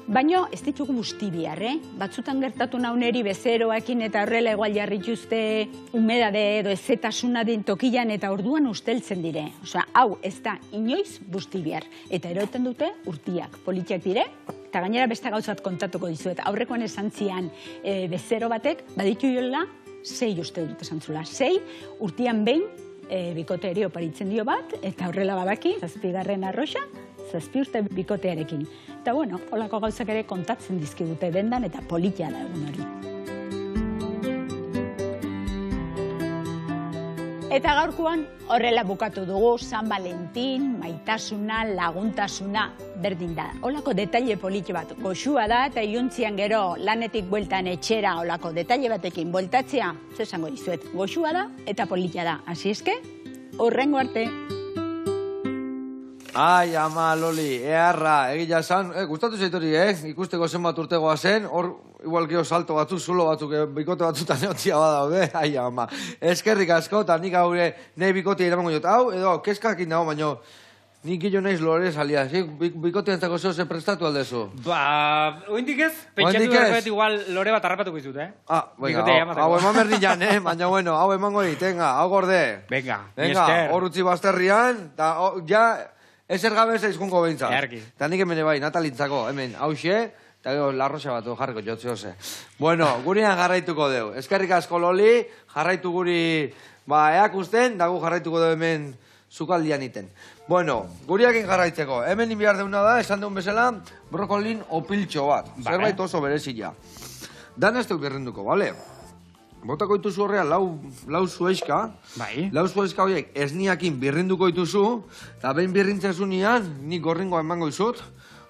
baina ez ditugu busti behar, Batzutan gertatu nauneri bezeroekin eta horrela egual jarrituzte humedade edo ezetasuna den tokian eta orduan usteltzen dire. Osea, hau ez da inoiz busti behar. Eta eroten dute urtiak, politiak dire, eta gainera beste gauzat kontatuko dizuet. Aurrekoan esan zian bezero batek, baditu jola, 6 uste dut esan zula. 6 urtian behin bikote ere oparitzen dio bat, eta horrela badaki, 7. arroxa, 7 urte bikotearekin. Eta bueno, holako gauzak ere kontatzen dizkigute dendan, eta politia da egun hori. Eta gaurkoan horrela bukatu dugu San Valentin, maitasuna, laguntasuna, berdin da. Holako detaile politi bat goxua da eta iluntzian gero lanetik bueltan etxera holako detaile batekin bueltatzea, zesango dizuet, goxua da eta politia da. Asi eske, horrengo arte. Ai, ama, Loli, eharra, egila esan, gustatu zeitori, ikusteko zenbat urtegoa zen, hor, igual geho salto batzuk, zulo batzuk, bikote batzutan neotzia badaude, ai, ama. Eskerrik asko, eta nik haure nahi bikotea iramango jot, hau, edo, keskakin dago, baino, nik gillo naiz lore salia, bikotea entzako zeo prestatu aldezu. Oindik ez? Pentsatu berroet igual lore bat harrapatuko izut, Venga, hau eman berdin jan, baina bueno, hau emango dit, hau gorde. Venga, hor utzi bazterrian, eta ja, ezer gabe ez aizkunko behintzat. Eta nik hemen bai, Natalintzako, hemen, hause, eta gero larroxa bat jarriko jotze hoze. Bueno, gurean jarraituko deu. Eskerrik asko Loli, jarraitu guri, eakusten, dago jarraituko deu hemen sukaldian iten. Bueno, guriakin jarraitzeko, hemen inbiar deuna da, esan deun bezala, brokolin opiltxo bat. Zerbait oso berezila. Dan ez deu berrenduko, bale? Botako dituzu horrean lau zueizka. Bai. Lau zueizka horiek esniakin birrinduko dituzu, eta behin birrintzezunean, nik gorringoa emango izut,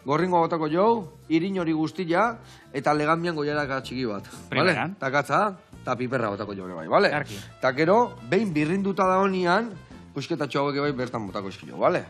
gorringoa botako jau, irin hori guztia, eta leganbian goiaraka txiki bat. Primeran. Eta katza, eta piperra botako jau bai, bale? Arki. Eta gero, behin birrinduta da honian, pusketatxo hauek bai bertan botako eskilo, bale?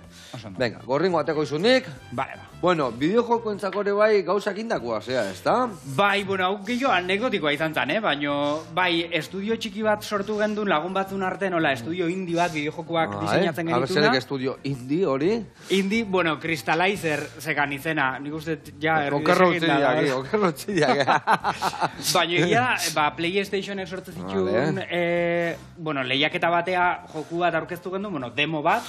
Venga, gorringoa ateko izunik. Bale, Bueno, bideojoko entzakore bai gauzak indakoa, zea, ez da? Bai, bueno, hau gehiago anekdotikoa izan zen, baina, bai, estudio txiki bat sortu gendun lagun batzun artean, hola, estudio indie bat bideojokoak diseinatzen genituna. Abertzerek estudio indie hori? Indie, bueno, Crystallizer zekan izena, nik uste, ja, Okerro utzidiak. Baina, egia, PlayStationek sortu zituen, bueno, lehiaketa batea joku bat aurkeztu gendun, bueno, demo bat,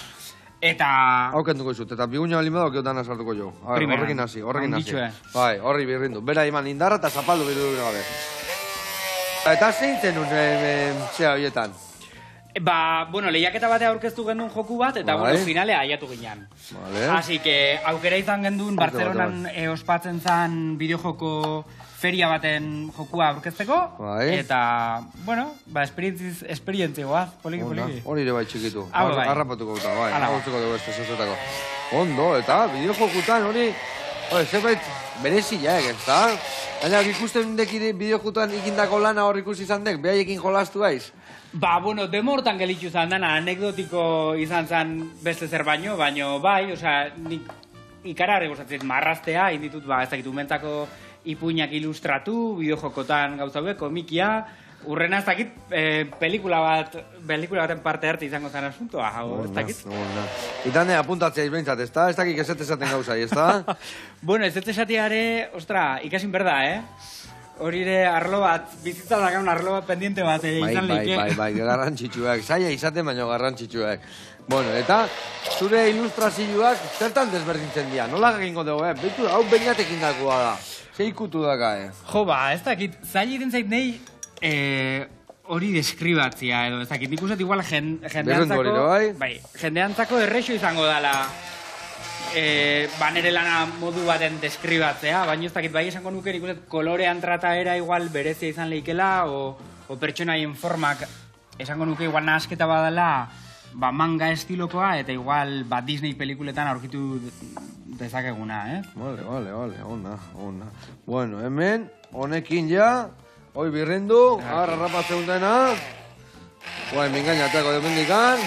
eta... Hau kenduko izut, eta biguña balimado geotan asartuko jo. Horrekin hasi. Bai, horri birrindu. Bera iman indarra eta zapaldu birrindu gabe. Eta zein zenun, zea horietan? Bueno, lehiaketa batea aurkeztu gendun joku bat, eta, Bai. bueno, finalea aiatu ginen. Vale. Así que, aukera izan gendun, Bartzelonan ospatzen zan bideojoko feria baten jokua aurkezteko. Bai. Eta, bueno, esperientzia poliki. Hori ere bai txikitu. Bai. Harrapatuko guta, bai. Hala, bai. Hautzeko dugu ez zozetako. Ondo, eta bideojokutan hori... zerbait bereziak, ez da? Baina, ikusten deki bideojokutan ikindako lana hor ikusi izan dek, behaiekin jolastu baiz? Bueno, demortan gelitzu zan dana, anekdotiko izan zan beste zer baino bai, osea, nik ikararri gozatzen marraztea, inditut, ez dakit, umentako ipuinak ilustratu, bideojokotan gauza hauek, komikia, urrena ez dakit, pelikula baten parte hartu izango zen asuntoa, ez dakit. Itane, apuntatzea izbeintzat, ez da? Ez dakik ez esaten gauzai, ez da? Bueno, ez esateare, ostra, ikasin berda, Hori ere arlo bat, bizitza dagoen arlo bat pendiente bat izan leike. Bai, garrantzitsuak. Zaila izaten baino garrantzitsuak. Bueno, eta zure ilustrazioak zertan desberdintzen dira? Nola egingo dugu, Beitu, hau beinatekin dagoa da. Ze ikutu daka, Jo, ez dakit, zaila egiten zait nahi hori deskribatzia, edo ez dakit, nik uset igual jendeantzako errexo izango dela nere lana modu baten deskribatzea, baina ez dakit, bai esango nuke nik uset kolorean trataera igual berezia izan leikela, o pertsonaien formak esango nuke igual nahasketa badala manga estilokoa, eta igual Disney pelikuletan aurkitu dezakeguna, Vale, ona. Bueno, hemen, honekin ja, hoi birrindu, harrapatzen dena. Guai, mingainatako demendikan.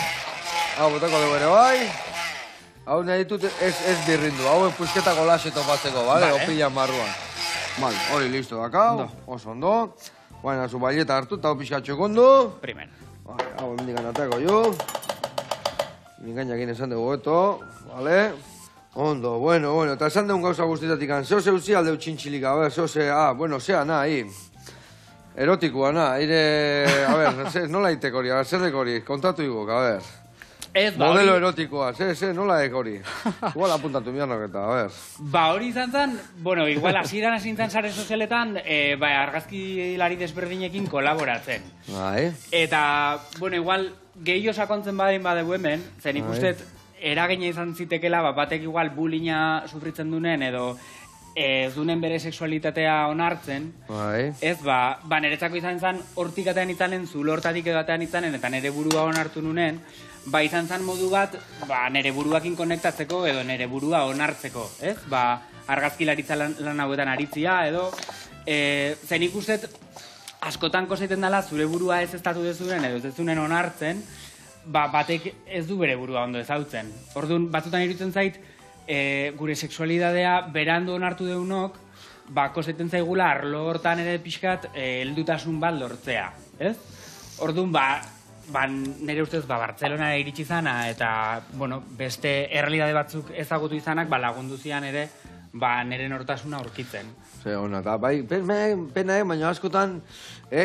Hau, botako dugu ere bai. Hau nahi ditut ez birrindu, hau pusketako lase topatzeko, bale? Opila marruan. Vale, hori listo dakau, oso ondo. Guaina, zu baieta hartu, eta hau pixkatxo kondu. Primer. Hau, demendikan atako jo. Mingainakin esan dugu eto, bale? Ondo, bueno, eta esan dugun gauza guztitatik an. Zeo zeuzi aldeu txintxilik, zea nahi. Erotikoa na, nola itek hori, zerrek hori, kontatu igok, Modelo erotikoa, nola ek hori. Igual apuntatu miarnak eta, hori izan zen, igual hasieran asintzen sare sozialetan, argazkilari desberdinekin kolaboratzen. Bai. Eta, igual, gehiago sakontzen badegu hemen, zen ikustet, eragina izan zitekela, batek igual bullyinga sufritzen dunen, edo ez dunen bere sexualitatea onartzen, ez niretzako izan zen hortik atean izanen, zulo hortatik edo atean izanen, eta nire burua onartu nunen, izan zen modu bat, nire buruakin konektatzeko edo nire burua onartzeko, ez? Argazkilaritza lan hauetan aritzia, edo zen ikustet, askotan kozaiten dela zure burua ez estatu dezunen edo ez dezunen onartzen, batek ez du bere burua ondo ezautzen. Orduan, batzutan iruditzen zait, gure sexualidadea berandu onartu deunok, kozaiten zaigula arlo hortan ere pixkat heldutasun bat lortzea, ez? Orduan, nire ustez, Bartzelona iritsi zana, eta, beste errealidade batzuk ezagutu izanak, lagundu zian ere, nire nortasuna aurkitzen. Ze hona, eta pena baina askotan,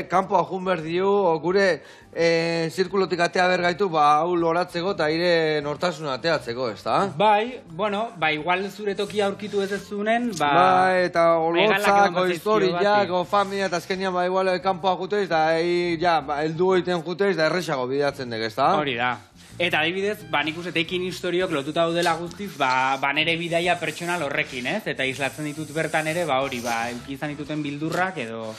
kanpo ajun berdiu, gure zirkulotik atea bergaitu, hau loratzeko eta aire nortasuna ateatzeko, ez da? Igual zure tokia aurkitu ez ez zunen, eta olotzako, historiak, familia, eta azkenian, igual kanpo ajuteiz, eta heldu egiten juteiz, da errexago bidatzen dek, ez da? Hori da. Eta adibidez, nik uste tekin historiok lotuta daudela guztiz, nere bidaia pertsonal horrekin, ez? Eta islatzen ditut bertan ere, hori, euki izan dituten bildurrak edo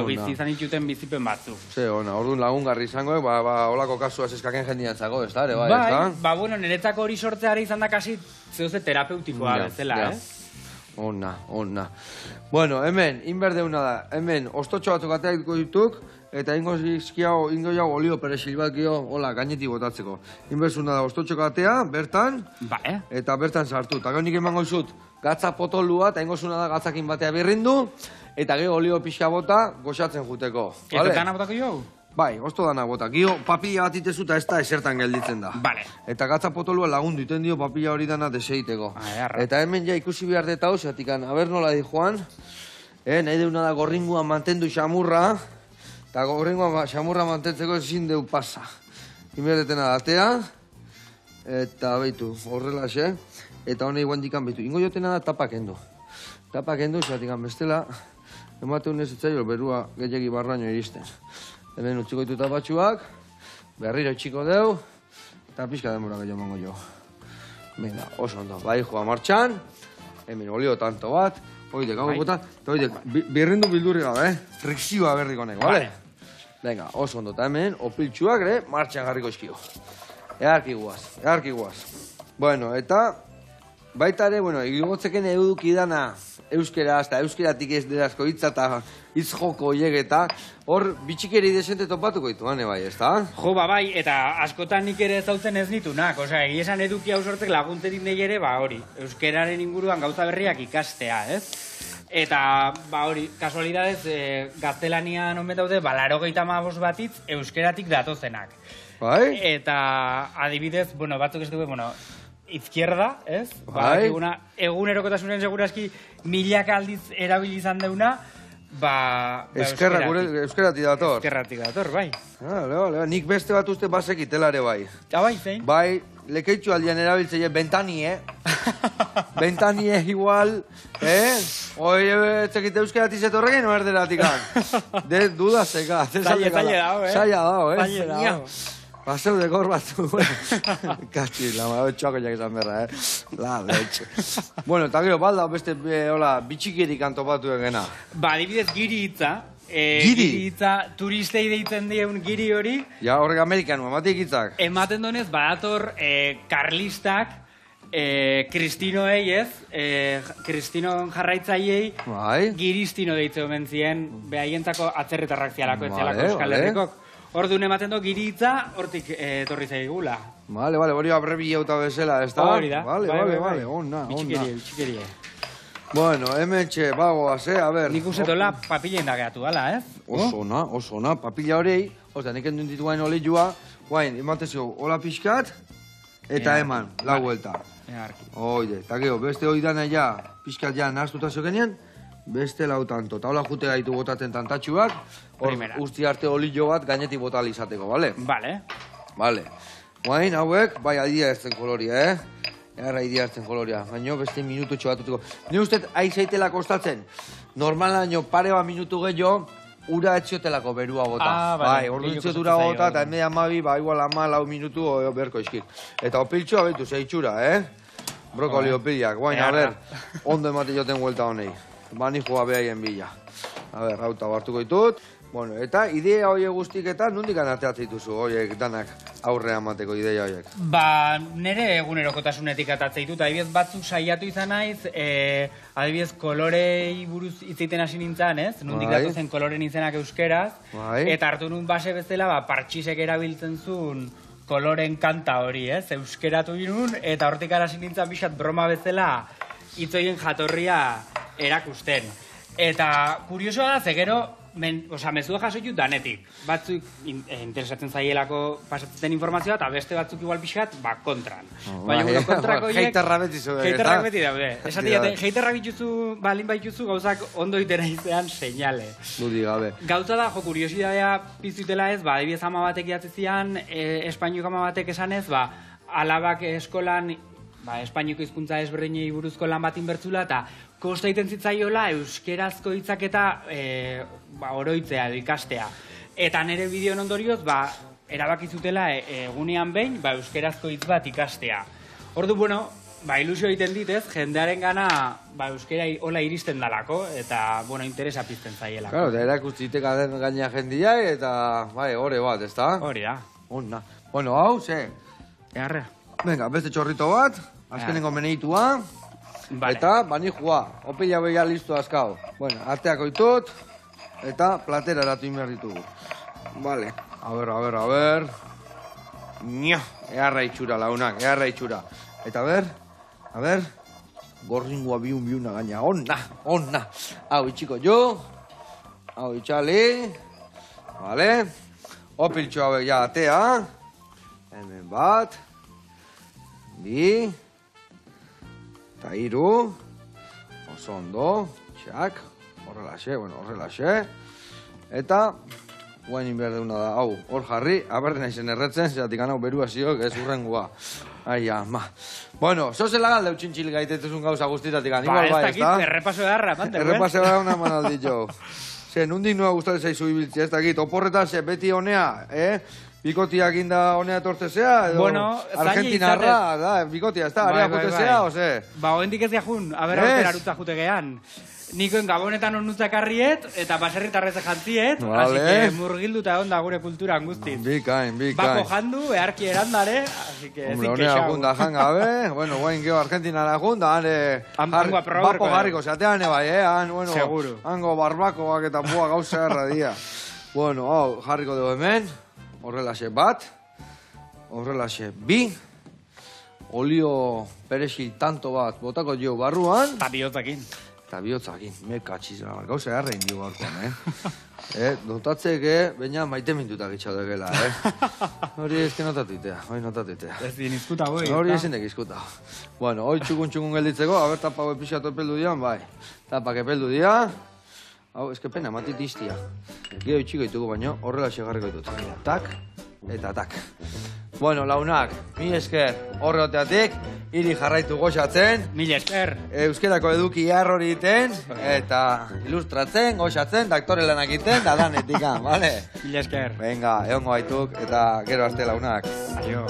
bizi izan dituten bizipen batzuk. Ze, orduan lagungarri izango, holako kasua eskaken jendian zago, ez da, ere, ez da? Niretzako hori sortzeare izan da kasi zeuze terapeutikoa bezala, ez? Ona. Bueno, hemen, inberdeuna da, hemen, ostotxo batzuk ateak dituk, eta ingo jau olio perexil bat gio, hola, gainetik botatzeko. Inberzuna da, ostotxo atea, bertan, eta bertan sartu. Eta gero nik emango izut, gatza potolua, eta ingo zuna da gatzakin batea birrindu, eta gero olio pixka bota, goxatzen juteko. Eta dana botako jo? Bai, osto dana bota. Gio, papilla bat itezu eta ez da esertan gelditzen da. Eta gatza potolua lagundu iten dio papilla hori dana deseiteko. Eta hemen ja ikusi behar deta hau, zatikan, aber nola di joan, nahi deuna da gorringuan mantendu xamurra, eta gorringuan xamurra mantentzeko ezin deu pasa. Inberdetena datea, eta behitu, horrela xe, eta honei guandikan behitu. Ingo jotena da tapak endu. Tapak endu, zatikan bestela, ematen ez etzaio berua gehiagi barraino iristen. Hemen utziko ditu tapatxuak, berriro itxiko deu, eta pixka denbora gehiago emango jo. Venga, oso ondo, bai joa martxan, hemen olio tanto bat, oide, gau bota, eta oide, birrindu bildurri gabe, frikzioa berriko nek, bale? Venga, oso ondo, eta hemen opiltxuak ere martxan jarriko eskio. Earki guaz. Bueno, eta baita ere, bueno, egigotzeken eduki dana euskera, eta euskeratik ez derazko hitza eta hitz joko hiek eta hor bitxikeri desente topatuko ditu, bai, ez da? Jo, bai, eta askotan nik ere ezautzen ez nitunak, osea, egiesan eduki hau sortek lagunterik nahi ere, hori, euskeraren inguruan gauza berriak ikastea, ez? Eta, hori, kasualidadez, gaztelanian onbet daude, 85 batitz euskeratik datozenak. Bai? Eta, adibidez, batzuk ez dugu, izquierda, ez? Bai. Egunerokotasunen segurazki milaka aldiz erabili izan deuna, euskeratik dator. Euskeratik dator, bai. Leo, nik beste bat uste basekitela ere bai. Bai, zein? Bai, lekeitxu aldian erabiltzeie, bentanie. Bentanie igual, Oie, txekite euskeratik zetorrekin, no erderatik duda zeka. Zaila dao, Zaila dao, Zaila dao. Paseu de gor batzu. Katxi, la txokoiak izan berra, La leche. Bueno, eta gero, balda beste, bitxikirik antopatu egena. Adibidez, giri hitza. Giri? Giri hitza, turistei deitzen dien giri hori. Ja, horrek amerikanu, ematik hitzak. Ematen donez, badator karlistak, kristinoei ez, kristinon jarraitzaiei, giristino deitzen omen zien, behaientzako atzerretarrak zialako, etzialako Euskal Herrikok. Orduan ematen do giri hitza, hortik etorri zaigula. Vale, hori abrebi hauta bezala, ez da? Hori da. Vale, onna. Bitxikerie. Bueno, hementxe, bagoaz, a ber. Nik usetola papilla indageatu dala, ez? Oso ona, papilla hori, osea, nik endun dituen olioa, guain, ematezio, hola pixkat, eta eman, lau vuelta. Oide, eta gero, beste hori dana ja, pixkat ja, nahaztuta zokenean, beste lau tanto. Eta hola jute gaitu botaten tantatxuak, hor usti arte olio bat gainetik botal izateko, bale? Bale. Guain, hauek, bai, adia ezten koloria, Erra idia hartzen koloria, baina beste minutu txobatutiko. Ni uste, aizaitela kostatzen, normalan pare bat minutu gehiago, ura etxiotelako berua bota. Bai, ordu etxiotura bota, eta eme amabi, igual 14 minutu berko izkik. Eta opiltxoa betu, zeitxura, Brokoli opiliak, guain, a ber, ondo emate joten huelta honei. Bani joa behaien bila. A ber, rauta hartuko ditut. Bueno, eta idea horiek guztik eta nondik anateatzen dituzu horiek danak aurrea emateko idea horiek? Nire egunerokotasunetik atatzen ditut, adibidez batzuk saiatu izan naiz, adibidez kolorei buruz itzeiten hasi nintzen, ez? Nondik datozen koloren izenak euskeraz, eta hartu nun base bezala, partxisek erabiltzen zuen koloren kanta hori, ez? Euskeratu ginun, eta hortik hasi nintzen bixat broma bezala hitzoien jatorria erakusten. Eta kuriosoa da, zegero, mezua jasoitu danetik. Batzuk interesatzen zaielako pasatzen informazioa, eta beste batzuk igual pixkat, kontran. Baina kontrako hiek... Heiterra beti zuen. Heiterra beti daude. Esatik jaten, heiterra bituzu, balin baituzu, gauzak ondo itera izan seinale. Dudi gabe. Gauza da, kuriosidadea pizutela ez, adibidez ama batek idatzizian, Espainiuk ama batek esanez, alabak eskolan, Espainiuko hizkuntza ezberdinei buruzko lan bat inbertzula, eta kosta egiten zitzaiola euskerazko hitzak eta oroitzea edo ikastea. Eta nire bideon ondorioz, erabaki zutela egunean behin, euskerazko hitz bat ikastea. Ordu, ilusio egiten ditez, jendearen gana euskera hola iristen dalako, eta, interesa pizten zaielako. Claro, eta erakustitek gaina jendia, eta, hori bat, ez da? Hori da. Onna. Bueno, hau, ze? Earre. Venga, beste txorrito bat, azkenengo meneitua. Eta, bani joa, opila behia listo azkau. Bueno, arteako ditut, eta platera eratu inberritugu. Vale, a ber. Nio, eharra itxura launak, eharra itxura. Eta a ber, gorringua biuna gaina, onna. Hau itxiko jo, hau itxali, vale. Opiltxo hau ja atea, hemen bat, bi, eta hiru, oso ondo, txak, horrelaxe, eta guain inberdeuna da, hau, hor jarri, aberden aizen erretzen, zeratik anau berua ziok, ez urrengua. Ai, ama. Bueno, zozela galde utxintxil gaitetuzun gauza guztitatik. Ba, Igual ez bai, dakit, ezta? errepaso edarra, mante, Errepase gara una manaldi jo. Ze, nundik nua gustatzen zaizu ibiltzea, ez dakit, oporretan ze beti honea, Bikotiak inda honea etortzezea, edo Bueno, zaila Argentinarra, da, bikotia, ez da, area potezea, ose? Ba, hoendik ez jun, aber Ez? aurtera arutza jute gehan. Nikoen gabonetan onutza karriet, eta baserritarrez jantziet, Vale. así que murgilduta onda gure kulturan guztiz. Bikain. Bako jandu, eharki erandare, así que Hombre, ezin honea kexau. junda jangabe, bueno, guain geho Argentinara junda, Hango aprobarko, bapo jarriko, zatean bai, han, bueno, Seguro. hango barbakoak eta bua gauza erradia. Bueno, hau, jarriko dugu hemen, horrelaxe bat, horrelaxe bi, olio perexil tanto bat botako jo barruan, Eta bihotzakin. eta bihotzakin, me katxizela, gauza errein dio gaurkoan, Dotatzeke, baina maite mintutak itxau degela, Hori ezke notatitea, hori notatitea. Ez din izkuta goi. Hori ezin dekizkuta. Bueno, hoi txukun gelditzeko, haber tapa pixatu epeldu dian, bai. Tapak epeldu dia. Hau, ezke pena, matit iztia. Gero itxiko ditugu baino, horrela segarriko ditut. Tak, eta tak. Bueno, launak, mi esker horreoteatik, hiri jarraitu goxatzen, Mil esker. euskerako eduki hori iten, eta ilustratzen, goxatzen, daktore lanak iten, da danetikan, bale? Mil esker. Venga, egongo baituk, eta gero arte launak. Aio.